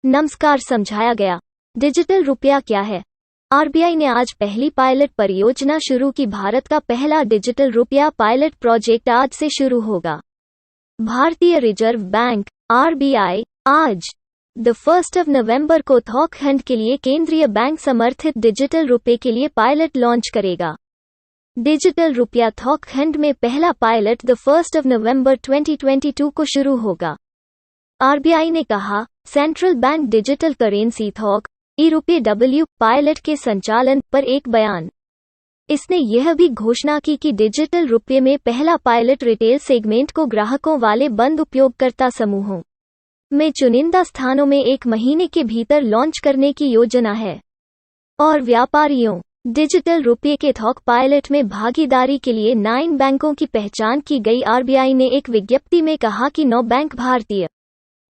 नमस्कार। समझाया गया। डिजिटल रुपया क्या है? आरबीआई ने आज पहली पायलट परियोजना शुरू की। भारत का पहला डिजिटल रुपया पायलट प्रोजेक्ट आज से शुरू होगा। भारतीय रिजर्व बैंक आरबीआई आज 1 नवंबर को उत्तराखंड के लिए केंद्रीय बैंक समर्थित डिजिटल रुपये के लिए पायलट लॉन्च करेगा। डिजिटल रुपया उत्तराखंड में पहला पायलट 1 नवंबर 2022 को शुरू होगा। आरबीआई ने कहा, सेंट्रल बैंक डिजिटल करेंसी थॉक (ई-रुपये) पायलट के संचालन पर एक बयान। इसने यह भी घोषणा की कि डिजिटल रुपये में पहला पायलट रिटेल सेगमेंट को ग्राहकों वाले बंद उपयोगकर्ता समूहों में चुनिंदा स्थानों में 1 महीने के भीतर लॉन्च करने की योजना है। और व्यापारियों, डिजिटल रुपये के थॉक पायलट में भागीदारी के लिए 9 बैंकों की पहचान की गई। आरबीआई ने एक विज्ञप्ति में कहा कि 9 बैंक भारतीय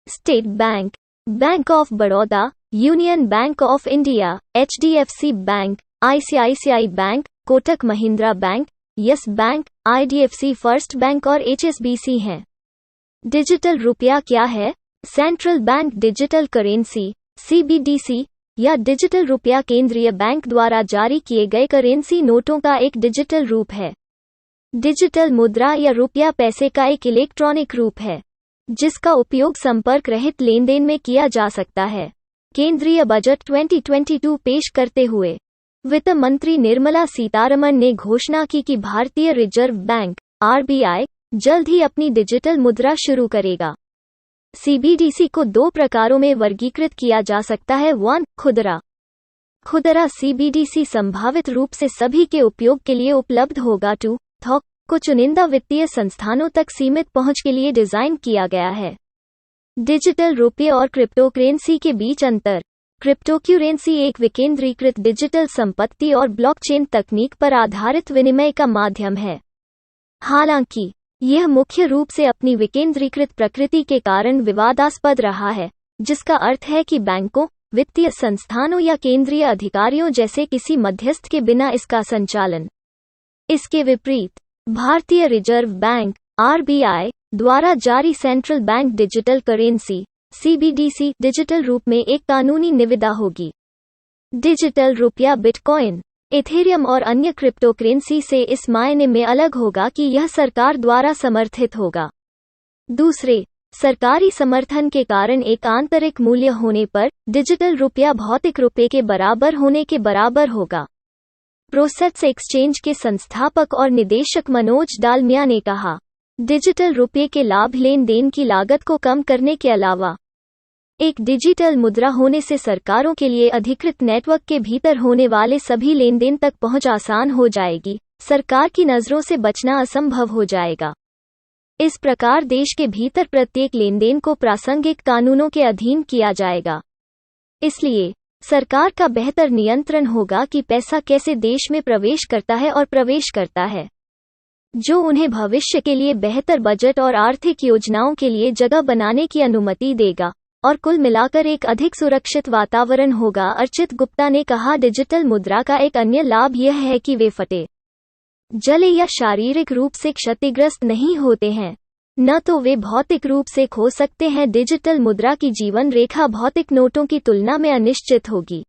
state bank, bank of Baroda, union bank of India, HDFC bank, ICICI bank, Kotak Mahindra bank, yes bank, IDFC first bank और एचएसबीसी हैं। डिजिटल रुपया क्या है? Central bank digital currency (CBDC) या डिजिटल रुपया केंद्रीय बैंक द्वारा जारी किए गए करेंसी नोटों का एक डिजिटल रूप है। डिजिटल मुद्रा या रुपया पैसे का एक इलेक्ट्रॉनिक रूप है जिसका उपयोग संपर्क रहित लेनदेन में किया जा सकता है। केंद्रीय बजट 2022 पेश करते हुए वित्त मंत्री निर्मला सीतारमण ने घोषणा की कि भारतीय रिजर्व बैंक आरबीआई जल्द ही अपनी डिजिटल मुद्रा शुरू करेगा। सीबीडीसी को 2 प्रकारों में वर्गीकृत किया जा सकता है। 1. खुदरा। खुदरा सीबीडीसी संभावित रूप से सभी के उपयोग के लिए उपलब्ध होगा। 2. थॉक को चुनिंदा वित्तीय संस्थानों तक सीमित पहुंच के लिए डिजाइन किया गया है। डिजिटल रुपये और क्रिप्टोकरेंसी के बीच अंतर। क्रिप्टोकरेंसी एक विकेंद्रीकृत डिजिटल संपत्ति और ब्लॉकचेन तकनीक पर आधारित विनिमय का माध्यम है। हालांकि यह मुख्य रूप से अपनी विकेंद्रीकृत प्रकृति के कारण विवादास्पद रहा है, जिसका अर्थ है कि बैंकों, वित्तीय संस्थानों या केंद्रीय अधिकारियों जैसे किसी मध्यस्थ के बिना इसका संचालन। इसके विपरीत, भारतीय रिजर्व बैंक आरबीआई द्वारा जारी central bank digital currency CBDC digital रूप में एक कानूनी निविदा होगी। डिजिटल रुपया बिटकॉइन, इथेरियम और अन्य क्रिप्टोकरेंसी से इस मायने में अलग होगा कि यह सरकार द्वारा समर्थित होगा। दूसरे, सरकारी समर्थन के कारण एक आंतरिक मूल्य होने पर डिजिटल रुपया भौतिक रुपये के बराबर होने के बराबर होगा। प्रोसेस एक्सचेंज के संस्थापक और निदेशक मनोज डालमिया ने कहा, डिजिटल रुपये के लाभ लेन देन की लागत को कम करने के अलावा एक डिजिटल मुद्रा होने से सरकारों के लिए अधिकृत नेटवर्क के भीतर होने वाले सभी लेन देन तक पहुंच आसान हो जाएगी। सरकार की नजरों से बचना असंभव हो जाएगा। इस प्रकार देश के भीतर प्रत्येक लेनदेन को प्रासंगिक कानूनों के अधीन किया जाएगा। इसलिए सरकार का बेहतर नियंत्रण होगा कि पैसा कैसे देश में प्रवेश करता है और प्रवेश करता है, जो उन्हें भविष्य के लिए बेहतर बजट और आर्थिक योजनाओं के लिए जगह बनाने की अनुमति देगा और कुल मिलाकर एक अधिक सुरक्षित वातावरण होगा। अर्चित गुप्ता ने कहा, डिजिटल मुद्रा का एक अन्य लाभ यह है कि वे फटे, जले या शारीरिक रूप से क्षतिग्रस्त नहीं होते हैं, न तो वे भौतिक रूप से खो सकते हैं। डिजिटल मुद्रा की जीवन रेखा भौतिक नोटों की तुलना में अनिश्चित होगी।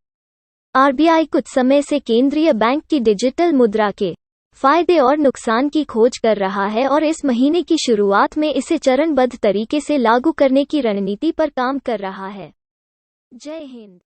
आरबीआई कुछ समय से केंद्रीय बैंक की डिजिटल मुद्रा के फायदे और नुकसान की खोज कर रहा है और इस महीने की शुरुआत में इसे चरणबद्ध तरीके से लागू करने की रणनीति पर काम कर रहा है। जय हिंद।